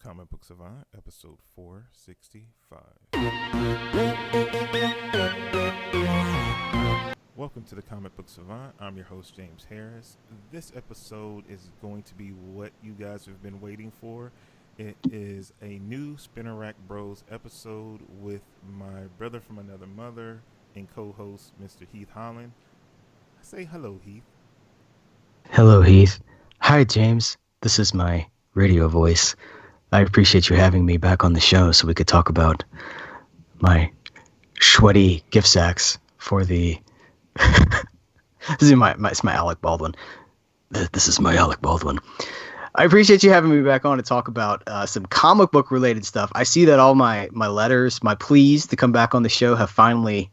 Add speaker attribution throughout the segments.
Speaker 1: Comic Book Savant, episode 465. Welcome to the Comic Book Savant. I'm your host, James Harris. This episode is going to be what you guys have been waiting for. It is a new Spinner Rack Bros episode with my brother from another mother and co-host, Mr. Heath Holland. Say hello, Heath.
Speaker 2: Hello, Heath. Hi, James. This is my radio voice. I appreciate you having me back on the show so we could talk about my sweaty gift sacks for the... This is it's my Alec Baldwin. This is my Alec Baldwin. I appreciate you having me back on to talk about some comic book related stuff. I see that all my letters, my pleas to come back on the show have finally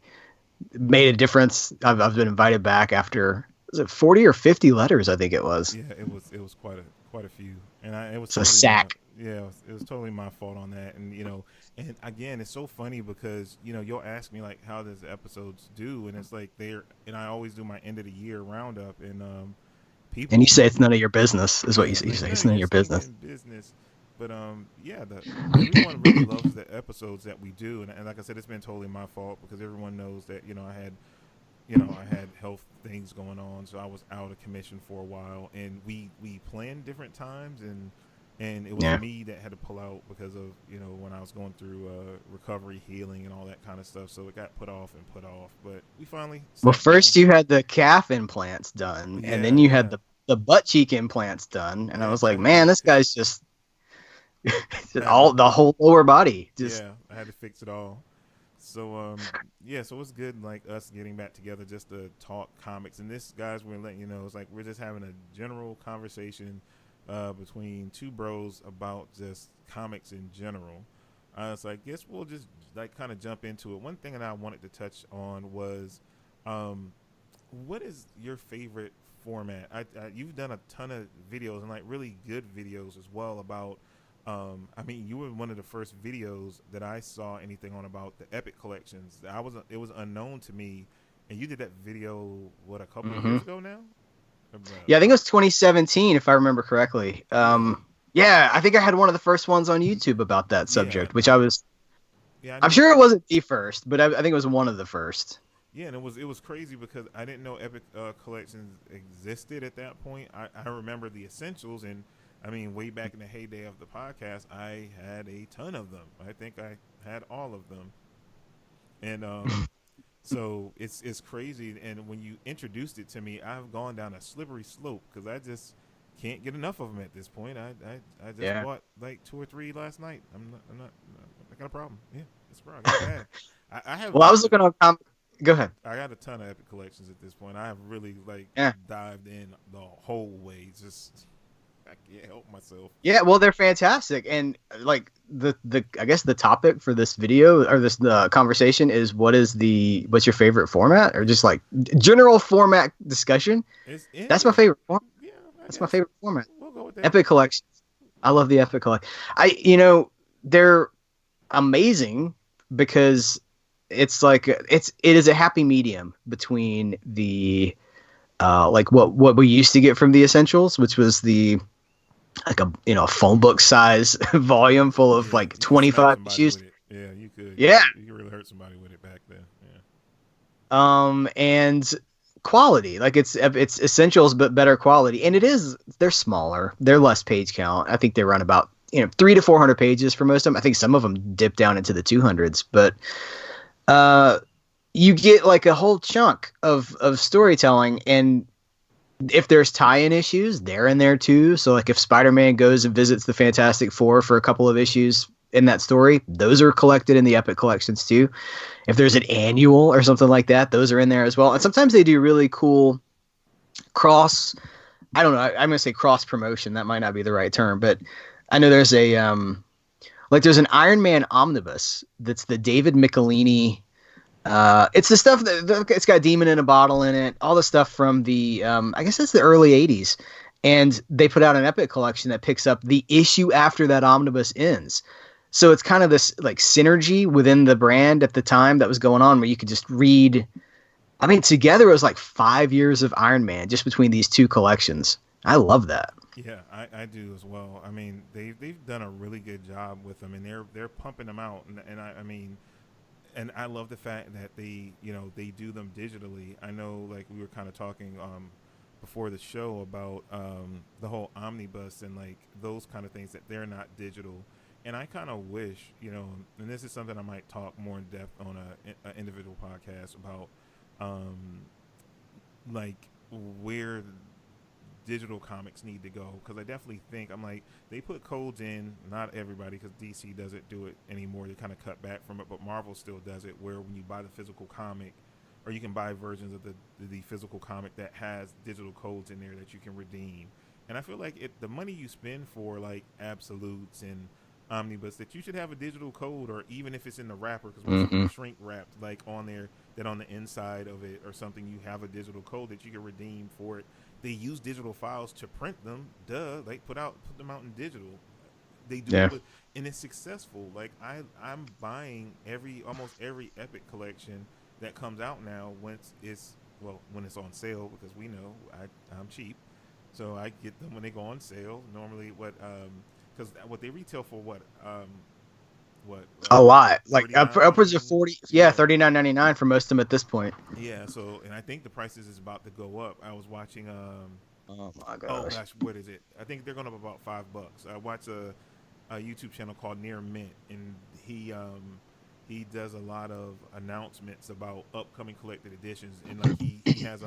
Speaker 2: made a difference. I've been invited back after, was it 40 or 50 letters? I think it was.
Speaker 1: Yeah, it was quite a few, and it was
Speaker 2: a sack.
Speaker 1: It was totally my fault on that, and and again, it's so funny because you'll ask me like, how does the episodes do, and it's like and I always do my end of the year roundup, and people.
Speaker 2: And you say it's none of your business, is what you say. You say it's none of your business.
Speaker 1: But everyone really loves the episodes that we do, and like I said, it's been totally my fault because everyone knows that I had health things going on, so I was out of commission for a while, and we planned different times, and it was me that had to pull out because of when I was going through recovery, healing, and all that kind of stuff. So it got put off, but we finally.
Speaker 2: Well, first you had the calf implants done, and then you had the butt cheek implants done, and I was like, man, this guy's just the whole lower body.
Speaker 1: I had to fix it all. So so it's good like us getting back together just to talk comics. And this, guys, we're letting you know, it's like we're just having a general conversation between two bros about just comics in general. So I guess we'll just like kind of jump into it. One thing that I wanted to touch on was what is your favorite format? You've done a ton of videos and like really good videos as well about you were one of the first videos that I saw anything on about the Epic collections. It was unknown to me, and you did that video a couple of years ago now?
Speaker 2: Yeah, I think it was 2017 if I remember correctly. I think I had one of the first ones on YouTube about that subject, which I'm sure it wasn't the first, but I think it was one of the first.
Speaker 1: Yeah, and it was crazy because I didn't know Epic collections existed at that point. I remember the essentials, and way back in the heyday of the podcast, I had a ton of them. I think I had all of them. And so it's crazy. And when you introduced it to me, I've gone down a slippery slope because I just can't get enough of them at this point. I just bought like 2 or 3 last night. I got a problem. Yeah, it's a problem. I have.
Speaker 2: Well, I was looking on Go ahead.
Speaker 1: I got a ton of Epic collections at this point. I have really dived in the whole way. I can't help myself.
Speaker 2: Yeah, well, they're fantastic, and like the I guess the topic for this video or this conversation is what's your favorite format, or just like general format discussion. That's my favorite format. Yeah, that's my favorite format.
Speaker 1: We'll go with that.
Speaker 2: Epic collections. I love the Epic collection. They're amazing because it's like it is a happy medium between the like what we used to get from the essentials, which was the like a phone book size volume full of like 25 issues.
Speaker 1: Yeah, you could.
Speaker 2: Yeah,
Speaker 1: you could really hurt somebody with it back then. Yeah.
Speaker 2: And quality, like it's essentials but better quality, and they're smaller, they're less page count. I think they run about 300 to 400 pages for most of them. I think some of them dip down into the 200s, but you get like a whole chunk of storytelling, and if there's tie-in issues, they're in there too. So like if Spider-Man goes and visits the Fantastic Four for a couple of issues in that story, those are collected in the Epic collections too. If there's an annual or something like that, those are in there as well. And sometimes they do really cool cross promotion. That might not be the right term, but I know there's there's an Iron Man Omnibus that's the David Michelini. It's the stuff it's got Demon in a Bottle in it, all the stuff from the I guess it's the early 80s, and they put out an Epic collection that picks up the issue after that omnibus ends. So it's kind of this like synergy within the brand at the time that was going on, where you could just read. Together it was like 5 years of Iron Man just between these two collections. I love that.
Speaker 1: Yeah, I do as well. I mean, they've done a really good job with them, and they're pumping them out. And I mean, and I love the fact that they do them digitally. I know, like we were kind of talking before the show about the whole omnibus and like those kind of things, that they're not digital. And I kind of wish, and this is something I might talk more in depth on a individual podcast about, like where digital comics need to go, because I definitely think I'm like, they put codes in, not everybody, because DC doesn't do it anymore, they kind of cut back from it, but Marvel still does it, where when you buy the physical comic, or you can buy versions of the physical comic that has digital codes in there that you can redeem. And I feel like the money you spend for like Absolutes and Omnibus, that you should have a digital code, or even if it's in the wrapper, because most of them are shrink wrapped, like on there, that on the inside of it or something, you have a digital code that you can redeem for it. They use digital files to print them. Duh, like put them out in digital. They do it, and it's successful. Like I'm buying almost every Epic collection that comes out now when it's on sale, because we know I'm cheap, so I get them when they go on sale. Normally, because what they retail for,
Speaker 2: a lot, like
Speaker 1: 39?
Speaker 2: upwards of 40, yeah, 39.99 for most of them at this point.
Speaker 1: Yeah, so, and I think the prices is about to go up. I was watching
Speaker 2: oh my gosh.
Speaker 1: oh gosh, what is it? I think they're going up about $5. I watch a YouTube channel called Near Mint, and he does a lot of announcements about upcoming collected editions, and like he has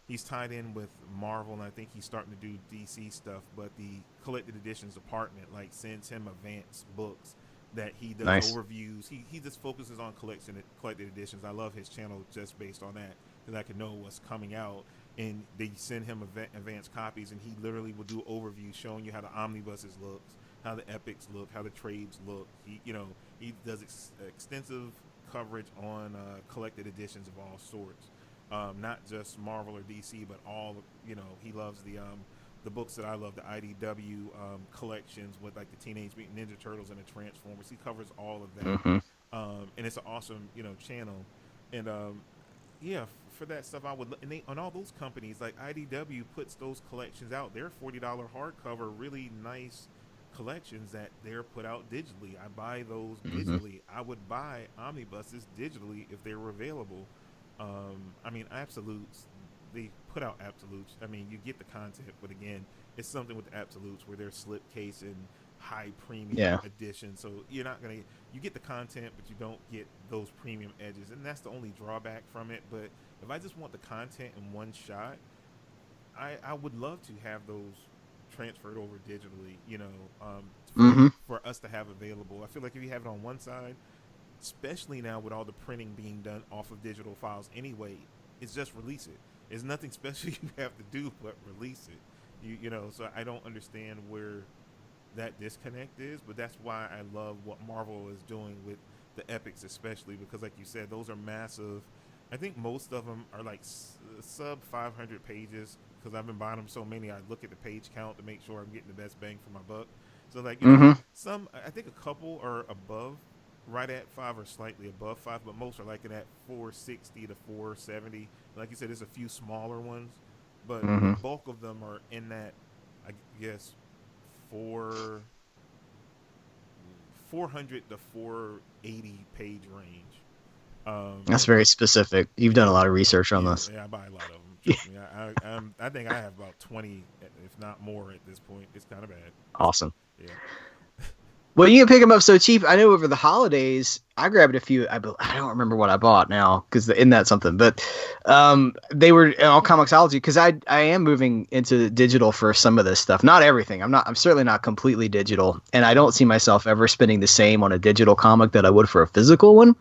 Speaker 1: he's tied in with Marvel, and I think he's starting to do DC stuff, but the collected editions department like sends him advanced books that he does overviews. He just focuses on collected editions. I love his channel just based on that, because I can know what's coming out, and they send him advanced copies, and he literally will do overviews showing you how the omnibuses looks, how the epics look, how the trades look. He does extensive coverage on collected editions of all sorts, not just Marvel or DC, but all. He loves the books that I love, the IDW collections with like the Teenage Mutant Ninja Turtles and the Transformers. He covers all of that, and it's an awesome channel. And for that stuff, I would, and on all those companies like IDW puts those collections out. They're $40 hardcover, really nice collections that they're put out digitally. I buy those digitally. I would buy omnibuses digitally if they were available. I mean, Absolutes, they put out Absolutes. I mean, you get the content, but again, it's something with the Absolutes where they're slipcase and high premium edition. So you get the content, but you don't get those premium edges, and that's the only drawback from it. But if I just want the content in one shot, I would love to have those transferred over digitally, for us to have available. I feel like if you have it on one side, especially now with all the printing being done off of digital files anyway, it's just release it. There's nothing special you have to do but release it. So I don't understand where that disconnect is, but that's why I love what Marvel is doing with the epics, especially because, like you said, those are massive. I think most of them are like sub 500 pages, because I've been buying them so many. I look at the page count to make sure I'm getting the best bang for my buck. So like some, I think a couple are above, right at 5 or slightly above 5, but most are like in that 460 to 470. Like you said, there's a few smaller ones, but the bulk of them are in that, I guess, 400 to 480 page range.
Speaker 2: That's very specific. You've done a lot of research on this.
Speaker 1: Yeah, I buy a lot of them. Trust me. I think I have about 20, if not more, at this point. It's kind of bad.
Speaker 2: Awesome.
Speaker 1: Yeah.
Speaker 2: Well, you can pick them up so cheap. I know over the holidays, I grabbed a few. I don't remember what I bought now, because isn't that something? But they were all Comixology, because I am moving into digital for some of this stuff. Not everything. I'm certainly not completely digital, and I don't see myself ever spending the same on a digital comic that I would for a physical one,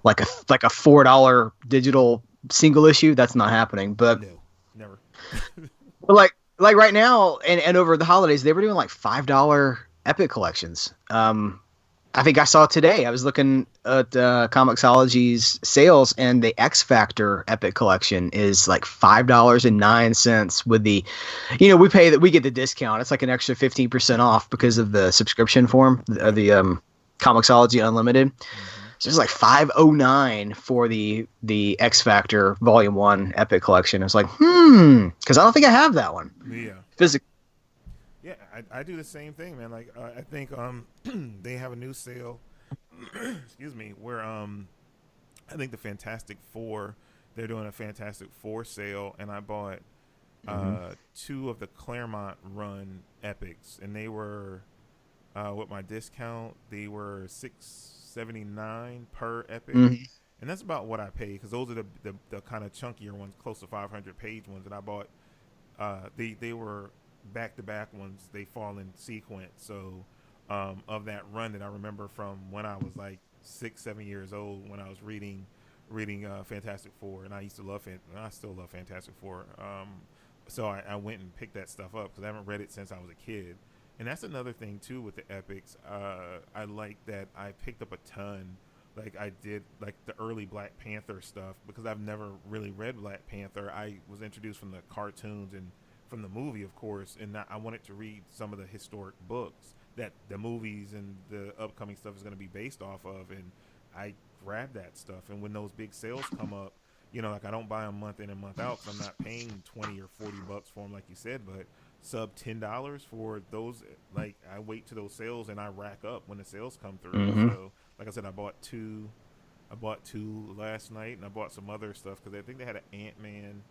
Speaker 2: like a $4 digital single issue. That's not happening. But
Speaker 1: no, never.
Speaker 2: But like right now, and over the holidays, they were doing like $5 Epic collections. I think I saw today, I was looking at Comixology's sales, and the X Factor Epic collection is like $5.09 with the, we get the discount. It's like an extra 15% off because of the subscription form, the Comixology Unlimited. So it's like $5.09 for the X Factor Volume 1 Epic collection. It's like, because I don't think I have that one.
Speaker 1: Yeah.
Speaker 2: Physical.
Speaker 1: I do the same thing, man. Like I think they have a new sale. Excuse me, where I think the Fantastic Four, they're doing a Fantastic Four sale, and I bought two of the Claremont run epics, and they were with my discount they were $6.79 per epic, and that's about what I paid because those are the kind of chunkier ones, close to 500 page ones that I bought. They were back to back ones. They fall in sequence. So of that run that I remember from when I was like 6-7 years old when I was reading Fantastic Four, and I used to love I still love Fantastic Four. So I went and picked that stuff up because I haven't read it since I was a kid. And that's another thing too with the epics. I like that I picked up a ton. Like I did like the early Black Panther stuff because I've never really read Black Panther. I was introduced from the cartoons and from the movie, of course, and I wanted to read some of the historic books that the movies and the upcoming stuff is going to be based off of, and I grabbed that stuff. And when those big sales come up, you know, like I don't buy them month in and month out because I'm not paying $20 or $40 for them, like you said, but sub $10 for those. Like I wait to those sales and I rack up when the sales come through. So like I said, I bought two last night, and I bought some other stuff because I think they had an Ant-Man,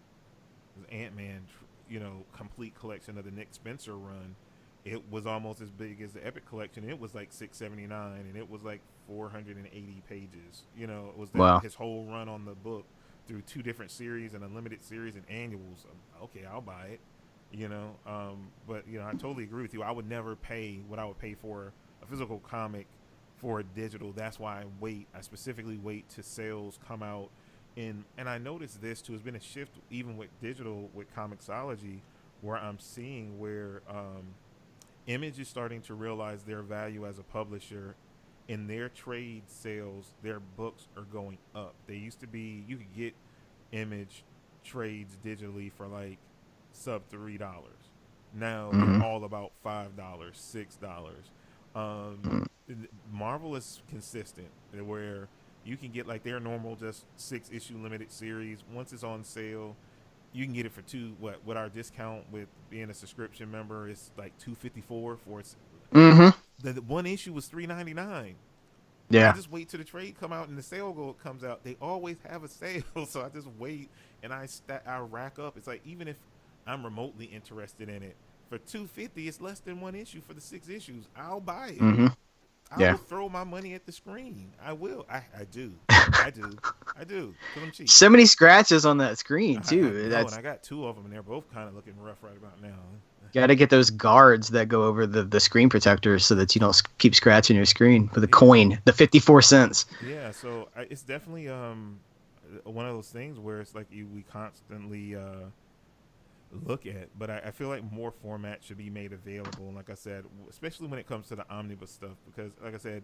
Speaker 1: you know, complete collection of the Nick Spencer run. It was almost as big as the Epic collection. It was like $6.79, and it was like 480 pages. You know, it was his whole run on the book through 2 different series, and unlimited series and annuals. Okay, I'll buy it. You know, but you know, I totally agree with you. I would never pay what I would pay for a physical comic for a digital. That's why I specifically wait till sales come out. And I noticed this too. There's been a shift even with digital, with Comixology, where I'm seeing where Image is starting to realize their value as a publisher. In their trade sales, their books are going up. They used to be, you could get Image trades digitally for like sub $3. Now they're all about $5, $6. Marvel is consistent where you can get like their normal just 6-issue limited series. Once it's on sale, you can get it for with our discount with being a subscription member, it's like $2.54 for it. The one issue was $3.99.
Speaker 2: Yeah.
Speaker 1: I just wait till the trade come out and the sale comes out. They always have a sale, so I just wait and I rack up. It's like even if I'm remotely interested in it, for $2.50, it's less than one issue for the 6 issues. I'll buy it. I will throw my money at the screen. I will. I do. I do. Because I'm cheap.
Speaker 2: So many scratches on that screen too.
Speaker 1: And I got 2 of them, and they're both kind of looking rough right about now.
Speaker 2: Got to get those guards that go over the screen protectors so that you don't keep scratching your screen for the coin, the 54 cents.
Speaker 1: Yeah, so it's definitely one of those things where it's like we constantly look at, but I feel like more formats should be made available. And like I said, especially when it comes to the omnibus stuff, because like I said,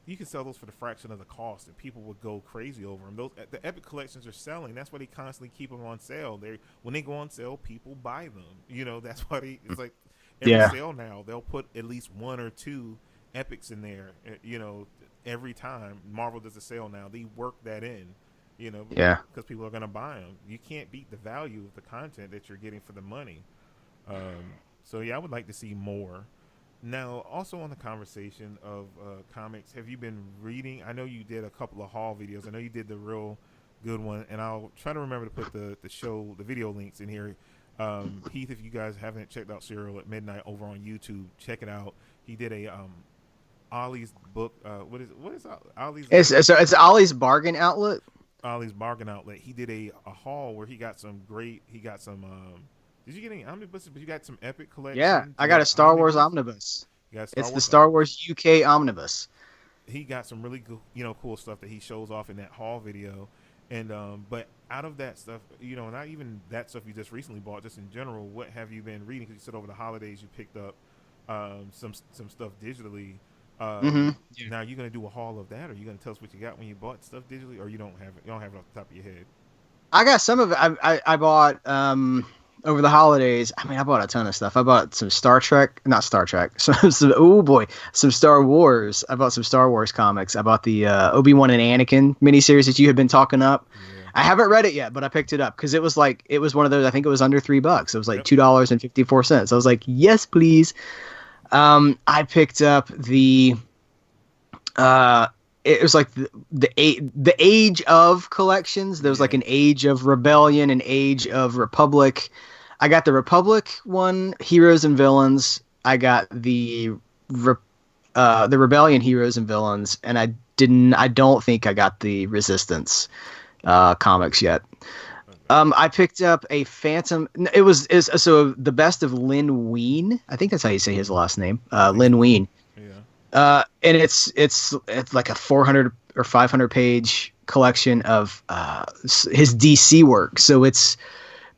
Speaker 1: you can sell those for the fraction of the cost, and people would go crazy over them. The Epic collections are selling. That's why they constantly keep them on sale. When they go on sale, people buy them. You know, that's why it's like every sale now they'll put at least 1 or 2 Epics in there. You know, every time Marvel does a sale now, they work that in. You know, because people are going to buy them. You can't beat the value of the content that you're getting for the money. So I would like to see more. Now, also on the conversation of comics, have you been reading? I know you did a couple of haul videos. I know you did the real good one, and I'll try to remember to put the video links in here. Heath, if you guys haven't checked out Serial at Midnight over on YouTube, check it out. He did a Ollie's book. What is Ollie's?
Speaker 2: It's Ollie's Bargain Outlet.
Speaker 1: Ollie's Bargain Outlet. He did a haul where he got some. Did you get any omnibuses? But you got some Epic collection.
Speaker 2: Yeah, I got a Star Wars omnibus. It's the Star Wars UK omnibus.
Speaker 1: He got some really cool stuff that he shows off in that haul video, and but out of that stuff, not even that stuff you just recently bought, just in general, what have you been reading? Because you said over the holidays you picked up some stuff digitally. Now you're gonna do a haul of that, or you gonna tell us what you got when you bought stuff digitally, or you don't have it off the top of your head?
Speaker 2: I got some of it. I bought over the holidays. I mean, I bought a ton of stuff. I bought some Star Trek, some Star Wars. I bought some Star Wars comics. I bought the Obi-Wan and Anakin miniseries that you had been talking up. I haven't read it yet, but I picked it up because it was one of those. I think it was under $3. It was like $2.54. I was like, yes, please. I picked up the. It was like the Age of collections. There was like an Age of Rebellion, an Age of Republic. I got the Republic one, Heroes and Villains. I got the Rebellion Heroes and Villains, and I don't think I got the Resistance comics yet. I picked up a Phantom. So the best of Lin Wein. I think that's how you say his last name. Lin Wein. And it's like a 400 or 500 page collection of his DC work. So it's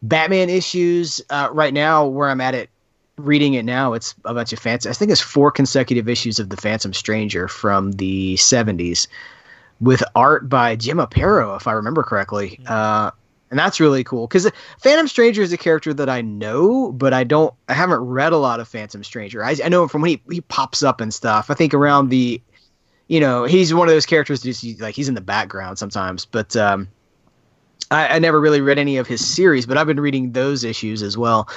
Speaker 2: Batman issues. Right now, where I'm at it, reading it now, it's a bunch of I think it's 4 consecutive issues of the Phantom Stranger from the 70s, with art by Jim Aparo, if I remember correctly. And that's really cool because Phantom Stranger is a character that I know, but I haven't read a lot of Phantom Stranger. I know him from when he pops up and stuff. I think around he's one of those characters he's in the background sometimes, but I never really read any of his series, but I've been reading those issues as well.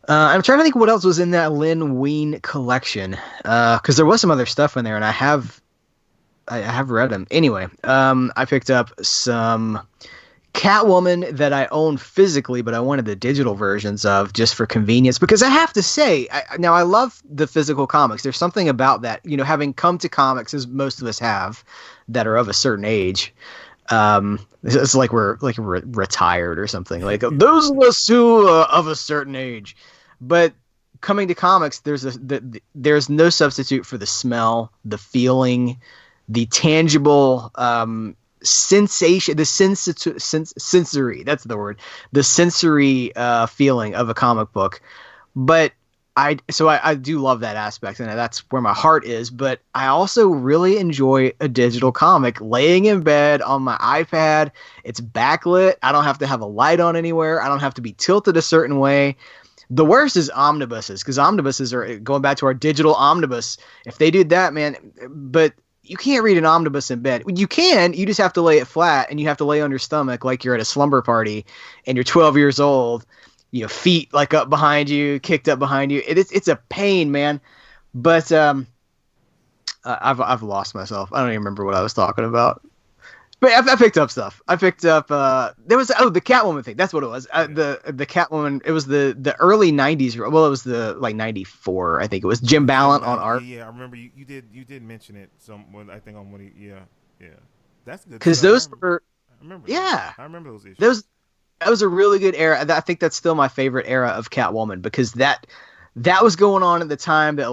Speaker 2: I'm trying to think what else was in that Lin Wein collection, because there was some other stuff in there, and I have read them. Anyway, I picked up some Catwoman that I own physically, but I wanted the digital versions of just for convenience, because I have to say, I love the physical comics. There's something about that, having come to comics, as most of us have, that are of a certain age. It's like we're retired or something, like those of us who of a certain age. But coming to comics, there's no substitute for the smell, the feeling, the tangible sensation, the sensory, that's the word, the sensory feeling of a comic book. But I do love that aspect, and that's where my heart is. But I also really enjoy a digital comic laying in bed on my iPad. It's backlit. I don't have to have a light on anywhere. I don't have to be tilted a certain way. The worst is omnibuses, because omnibuses are, going back to our digital omnibus, if they did that, man. But you can't read an omnibus in bed. You can, you just have to lay it flat, and you have to lay on your stomach like you're at a slumber party and you're 12 years old, feet like up behind you, kicked up behind you. It's a pain, man. But I've lost myself. I don't even remember what I was talking about. But I picked up stuff. I picked up there was the Catwoman thing. That's what it was. The Catwoman. It was the early '90s. Well, it was the '94. I think it was Jim Ballant on art.
Speaker 1: Yeah, I remember you did mention it. I think on what yeah. That's good.
Speaker 2: Because those were.
Speaker 1: I remember.
Speaker 2: Yeah.
Speaker 1: I remember those issues.
Speaker 2: That was a really good era. I think that's still my favorite era of Catwoman, because that was going on at the time that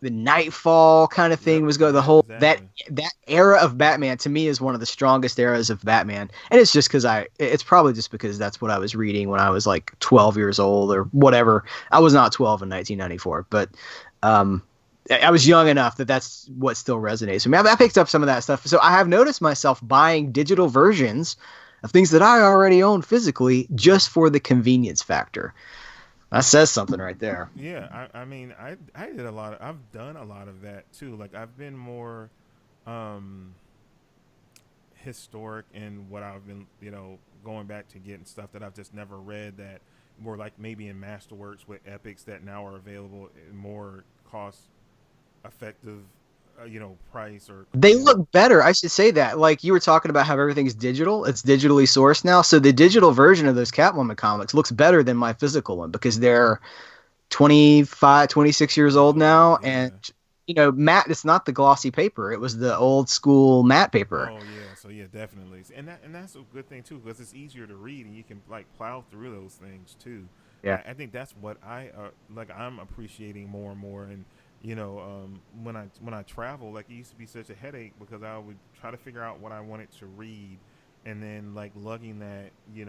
Speaker 2: the Nightfall kind of thing was going. The whole exactly. that era of Batman to me is one of the strongest eras of Batman, and it's just because it's probably just because that's what I was reading when I was 12 years old or whatever. I was not 12 in 1994, but I was young enough that's what still resonates with me. I picked up some of that stuff, so I have noticed myself buying digital versions of things that I already own physically just for the convenience factor. That says something right there.
Speaker 1: Yeah, I mean, I've done a lot of that too. I've been more historic in what I've been, going back to getting stuff that I've just never read, that more maybe in Masterworks with epics that now are available at more cost effective price, or
Speaker 2: they look better. I should say that. You were talking about how everything's digital. It's digitally sourced now. So the digital version of those Catwoman comics looks better than my physical one, because they're 25, 26 years old now. Yeah. And, matte, it's not the glossy paper. It was the old school matte paper.
Speaker 1: Oh, yeah. So, yeah, definitely. And that's a good thing, too, because it's easier to read, and you can, plow through those things, too.
Speaker 2: Yeah.
Speaker 1: I think that's what I'm appreciating more and more. And, when I travel, it used to be such a headache, because I would try to figure out what I wanted to read, and then lugging that, it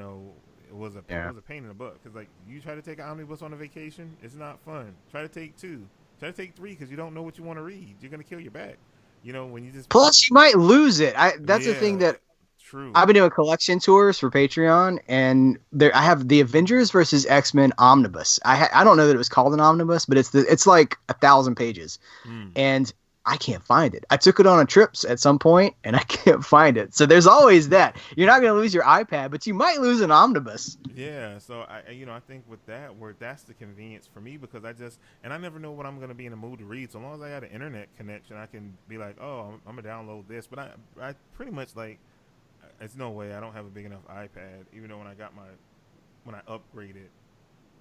Speaker 1: was a pain in the butt, because you try to take an omnibus on a vacation, it's not fun. Try to take 2, try to take 3, because you don't know what you want to read. You're gonna kill your back, when you just.
Speaker 2: Plus, you might lose it. That's the thing that.
Speaker 1: True.
Speaker 2: I've been doing collection tours for Patreon, and I have the Avengers versus X-Men Omnibus. I don't know that it was called an omnibus, but it's 1,000 pages, and I can't find it. I took it on a trip at some point and I can't find it. So there's always that. You're not going to lose your iPad, but you might lose an omnibus.
Speaker 1: Yeah, so I think with that, where that's the convenience for me because I never know what I'm gonna be in the mood to read. So long as I got an internet connection, I can be like, oh, I'm gonna download this. But I pretty much like, it's no way I don't have a big enough iPad. Even though when I upgraded,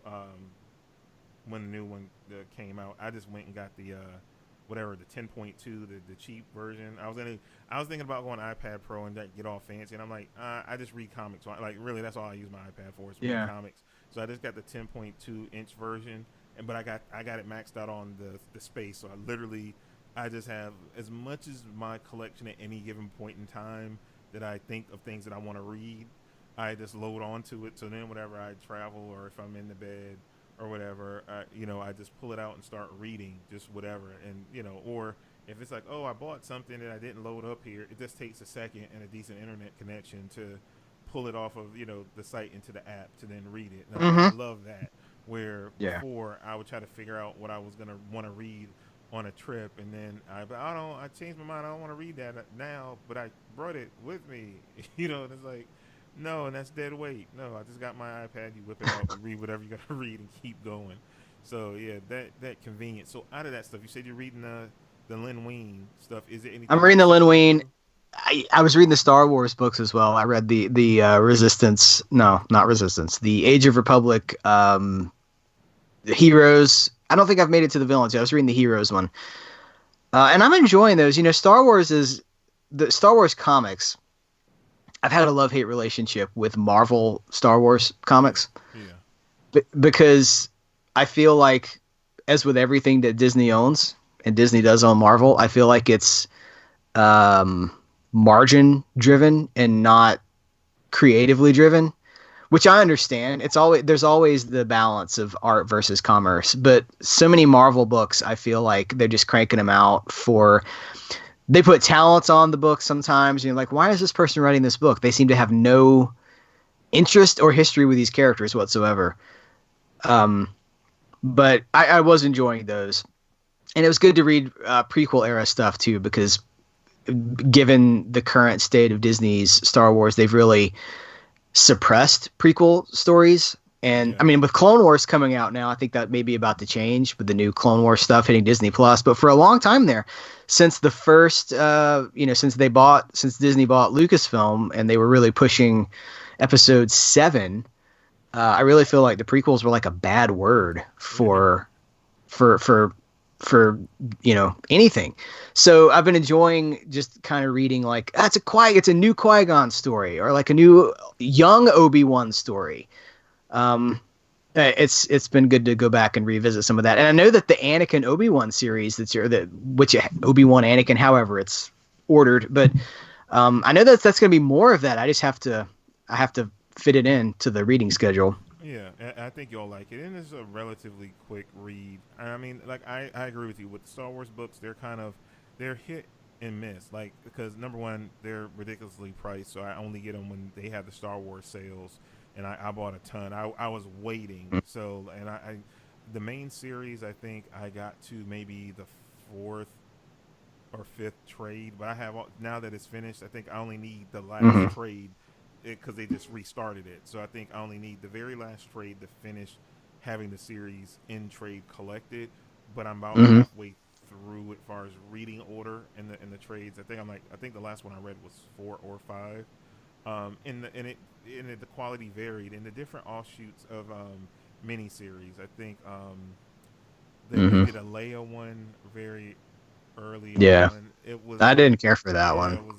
Speaker 1: um, when the new one came out, I just went and got the whatever the 10.2, the cheap version. I was thinking about going iPad Pro and get all fancy, and I'm like, I just read comics. So like really, that's all I use my iPad for is read comics. So I just got the 10.2-inch version, but I got it maxed out on the space. So I just have as much as my collection at any given point in time that I think of things that I want to read. I just load onto it. So then whenever I travel or if I'm in the bed or whatever, I just pull it out and start reading just whatever. And, or if it's like, oh, I bought something that I didn't load up here, it just takes a second and a decent internet connection to pull it off of, the site into the app to then read it. And I love that. Where before I would try to figure out what I was going to want to read on a trip, and then I changed my mind. I don't want to read that now, but I brought it with me, and it's like, no, and that's dead weight. No, I just got my iPad. You whip it out, you read whatever you got to read, and keep going. So yeah, that convenience. So out of that stuff, you said you're reading the Lin Wein stuff. Is it anything?
Speaker 2: I'm reading the Lin Wein. I was reading the Star Wars books as well. I read the Resistance. No, not Resistance. The Age of Republic. The Heroes. I don't think I've made it to the villains yet. I was reading the Heroes one, and I'm enjoying those. Star Wars the Star Wars comics. I've had a love-hate relationship with Marvel Star Wars comics. Yeah. Because I feel like, as with everything that Disney owns, and Disney does own Marvel, I feel like it's margin-driven and not creatively driven, which I understand. There's always the balance of art versus commerce, but so many Marvel books, I feel like they're just cranking them out for... They put talents on the book sometimes, and you're like, why is this person writing this book? They seem to have no interest or history with these characters whatsoever. But I was enjoying those. And it was good to read prequel era stuff, too, because given the current state of Disney's Star Wars, they've really suppressed prequel stories. And I mean, with Clone Wars coming out now, I think that may be about to change with the new Clone Wars stuff hitting Disney Plus. But for a long time there, since the first, since Disney bought Lucasfilm and they were really pushing Episode 7, I really feel like the prequels were like a bad word for anything. So I've been enjoying just kind of reading like it's a new Qui-Gon story or like a new young Obi-Wan story. It's been good to go back and revisit some of that. And I know that the Anakin Obi-Wan series which Obi-Wan Anakin, however it's ordered, but I know that's going to be more of that. I have to fit it in to the reading schedule.
Speaker 1: Yeah, I think you'll like it. And it's a relatively quick read. I mean, like I agree with you with the Star Wars books. They're hit and miss. Like, because number one, they're ridiculously priced, so I only get them when they have the Star Wars sales. And I bought a ton. I was waiting. So, and the main series, I think I got to maybe the 4th or 5th trade. But now that it's finished, I think I only need the last trade because they just restarted it. So I think I only need the very last trade to finish having the series in trade collected. But I'm about halfway through as far as reading order in the trades. I think the last one I read was 4 or 5. The quality varied in the different offshoots of miniseries. I think they did a Leia one very early on.
Speaker 2: I didn't care for that one.
Speaker 1: It was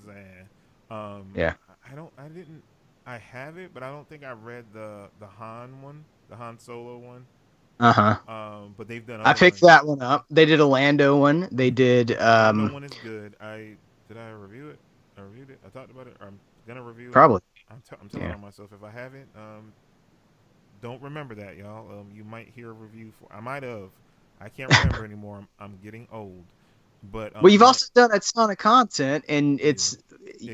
Speaker 1: I have it, but I don't think I read the Han one, the Han Solo one. But they've done.
Speaker 2: I picked that one up. They did a Lando one. They did.
Speaker 1: Lando one is good. Did I review it? I reviewed it. I talked about it. I'm gonna review it.
Speaker 2: Probably.
Speaker 1: I'm telling on myself. If I haven't, don't remember that, y'all. You might hear a review I might have. I can't remember anymore. I'm getting old. But
Speaker 2: well, you've also done a ton of content, and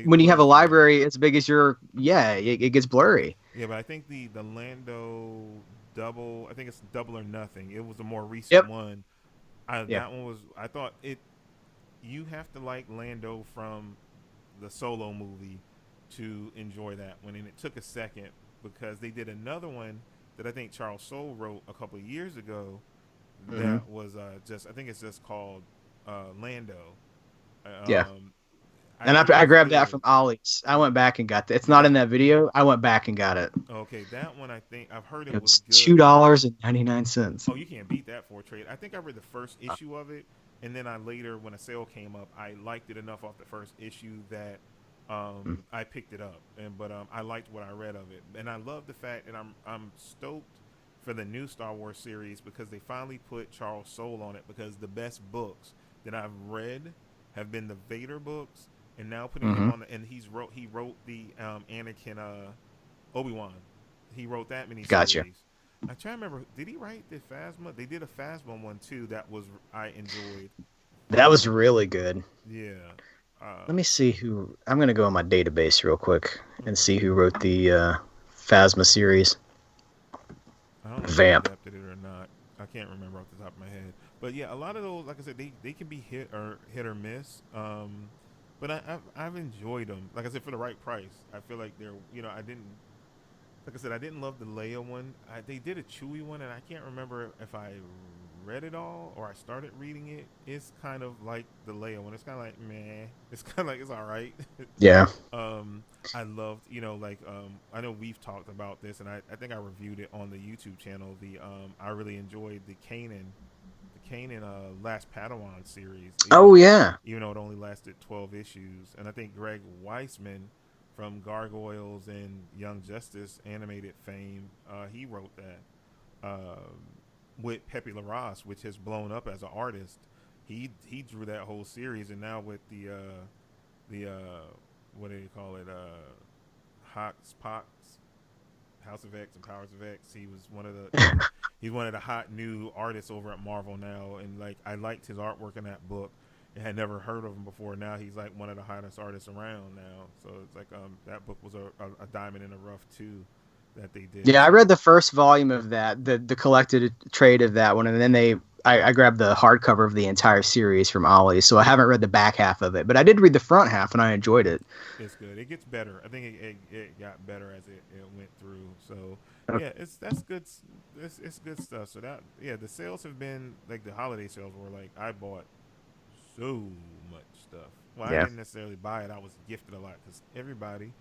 Speaker 2: when you have a library as big as it gets blurry.
Speaker 1: Yeah, but I think the Lando double. I think it's Double or Nothing. It was a more recent one. That one was. I thought it. you have to like Lando from the Solo movie to enjoy that one, and it took a second because they did another one that I think Charles Soule wrote a couple of years ago.
Speaker 2: Hmm.
Speaker 1: That was just I think it's just called Lando.
Speaker 2: Yeah.
Speaker 1: Um, I
Speaker 2: And
Speaker 1: heard it
Speaker 2: I
Speaker 1: was
Speaker 2: grabbed that
Speaker 1: good.
Speaker 2: from Ollie's. I went back and got that. It's not
Speaker 1: Yeah.
Speaker 2: in that video. I went back and got it.
Speaker 1: Okay, that one I think I've heard it
Speaker 2: It
Speaker 1: was
Speaker 2: was
Speaker 1: good.
Speaker 2: $2.99.
Speaker 1: Oh, you can't beat that for a trade. I think I read the first issue of it, and then I later, when a sale came up, I liked it enough off the first issue that I picked it up. And but I liked what I read of it, and I love the fact, and I'm stoked for the new Star Wars series because they finally put Charles Soule on it. Because the best books that I've read have been the Vader books, and now putting him
Speaker 2: Mm-hmm.
Speaker 1: on the and he wrote the Anakin Obi-Wan. He wrote that
Speaker 2: Gotcha.
Speaker 1: miniseries. I try to remember. Did he write the Phasma? They did a Phasma one too. That was I enjoyed.
Speaker 2: That was really good.
Speaker 1: Yeah.
Speaker 2: Let me see who. I'm going to go in my database real quick and
Speaker 1: Okay.
Speaker 2: see who wrote the Phasma series.
Speaker 1: I don't know if they
Speaker 2: Vamp.
Speaker 1: adapted it or not. I can't remember off the top of my head. But yeah, a lot of those, like I said, they can be hit or miss. But I've enjoyed them. Like I said, for the right price, I feel like they're I didn't like I said I didn't love the Leia one. They did a Chewie one, and I can't remember if I read it all or I started reading it. It's kind of like the Leia one. It's kind of like meh. It's kind of like it's all right.
Speaker 2: Yeah.
Speaker 1: um, I loved like I know we've talked about this, and I think I reviewed it on the YouTube channel. The I really enjoyed the Kanan Last Padawan series,
Speaker 2: Oh yeah.
Speaker 1: even though it only lasted 12 issues. And I think Greg Weisman from Gargoyles and Young Justice animated fame, he wrote that with Pepe Larraz, which has blown up as an artist. He drew that whole series, and now with the what do you call it, Hox Pox, House of X and Powers of X. He was one of the he's one of the hot new artists over at Marvel now, and like I liked his artwork in that book. I had never heard of him before. Now he's like one of the hottest artists around now. So it's like that book was a diamond in the rough too that they did.
Speaker 2: Yeah, I
Speaker 1: So
Speaker 2: read the first volume of that, the collected trade of that one, and then I grabbed the hardcover of the entire series from Ollie. So I haven't read the back half of it, but I did read the front half, and I enjoyed it.
Speaker 1: it's good. It gets better. I think it got better as it went through. So
Speaker 2: Okay.
Speaker 1: yeah, that's good. It's good stuff. So that yeah, the sales have been like the holiday sales were like I bought so much stuff. Well, I
Speaker 2: Yeah,
Speaker 1: didn't necessarily buy it. I was gifted a lot because everybody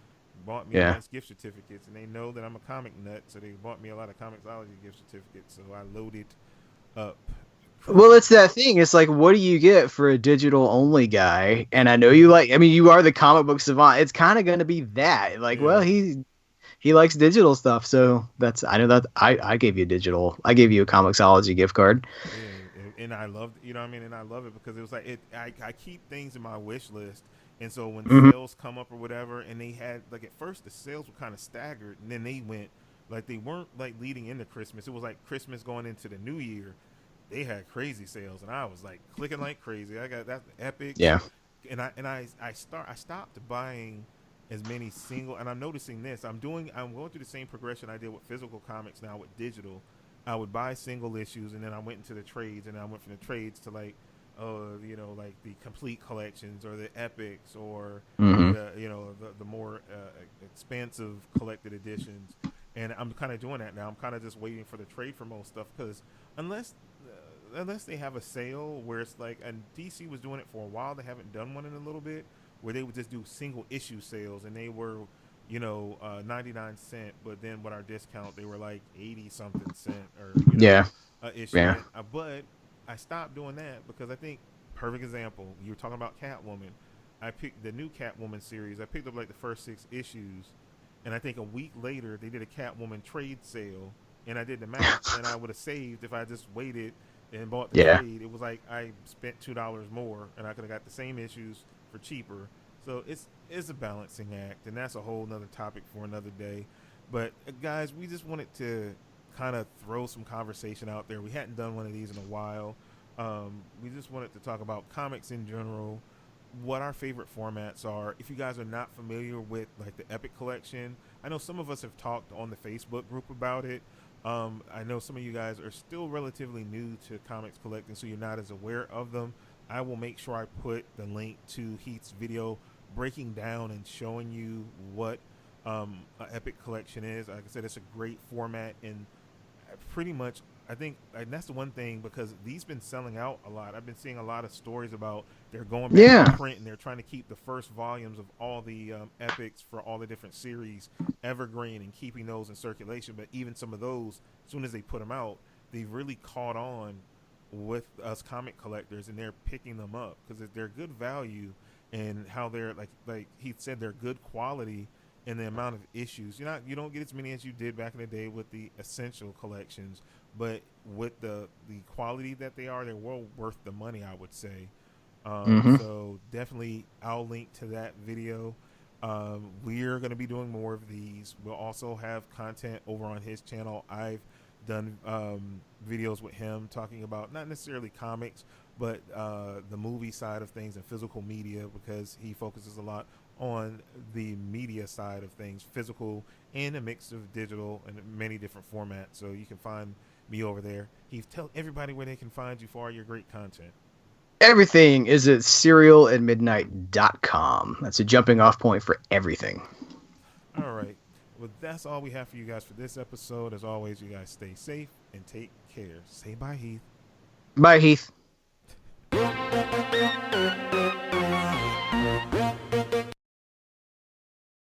Speaker 1: bought me
Speaker 2: yeah.
Speaker 1: nice gift certificates, and they know that I'm a comic nut, so they bought me a lot of Comixology gift certificates. So I loaded up
Speaker 2: Well, it's
Speaker 1: Christmas.
Speaker 2: that thing. It's like, what do you get for a digital only guy? And I know you like. I mean, you are the comic book savant. It's kind of going to be that. Like, well,
Speaker 1: Yeah,
Speaker 2: he likes digital stuff, so that's. I know that I gave you digital. I gave you a Comixology gift card.
Speaker 1: yeah, and I loved, what I mean, and I love it because it was like I keep things in my wish list, and so when
Speaker 2: Hmm.
Speaker 1: sales come up or whatever, and they had like at first the sales were kind of staggered, and then they went like they weren't like leading into Christmas. It was like Christmas going into the New Year. They had crazy sales, and I was like clicking like crazy. I got that epics,
Speaker 2: Yeah.
Speaker 1: I stopped buying as many single, and I'm noticing this. I'm going through the same progression I did with physical comics now with digital. I would buy single issues, and then I went into the trades, and I went from the trades to like, like the complete collections or the epics or
Speaker 2: Hmm.
Speaker 1: the more expansive collected editions. And I'm kind of doing that now. I'm kind of just waiting for the trade for most stuff because unless unless they have a sale where it's like, and DC was doing it for a while, they haven't done one in a little bit, where they would just do single issue sales, and they were 99 cent, but then with our discount they were like 80 something cent or
Speaker 2: Yeah.
Speaker 1: a issue.
Speaker 2: Yeah.
Speaker 1: But I stopped doing that because I think perfect example. You were talking about Catwoman. I picked the new Catwoman series. I picked up like the first 6 issues, and I think a week later they did a Catwoman trade sale, and I did the math, and I would have saved if I just waited and bought the
Speaker 2: Yeah.
Speaker 1: trade. It was like I spent $2 more, and I could have got the same issues for cheaper. So it's a balancing act, and that's a whole nother topic for another day. But guys, we just wanted to kind of throw some conversation out there. We hadn't done one of these in a while. We just wanted to talk about comics in general, what our favorite formats are. If you guys are not familiar with like the Epic Collection, I know some of us have talked on the Facebook group about it. I know some of you guys are still relatively new to comics collecting, so you're not as aware of them. I will make sure I put the link to Heath's video breaking down and showing you what an Epic collection is. Like I said, it's a great format, and pretty much I think, and that's the one thing, because these been selling out a lot. I've been seeing a lot of stories about they're going back to
Speaker 3: Yeah.
Speaker 1: print and they're trying to keep the first volumes of all the epics for all the different series evergreen and keeping those in circulation. But even some of those, as soon as they put them out, they've really caught on with us comic collectors, and they're picking them up because they're good value, and how they're like he said, they're good quality, and the amount of issues. You don't get as many as you did back in the day with the essential collections, but with the quality that they are, they're well worth the money, I would say.
Speaker 3: Mm-hmm.
Speaker 1: So definitely, I'll link to that video. We're going to be doing more of these. We'll also have content over on his channel. I've done videos with him talking about not necessarily comics, but the movie side of things and physical media, because he focuses a lot on the media side of things, physical and a mix of digital and many different formats. So you can find me over there. Heath, tell everybody where they can find you for all your great content.
Speaker 3: Everything is at serialatmidnight.com. That's a jumping off point for everything.
Speaker 1: All right. Well, that's all we have for you guys for this episode. As always, you guys stay safe and take care. Say bye, Heath.
Speaker 3: Bye, Heath.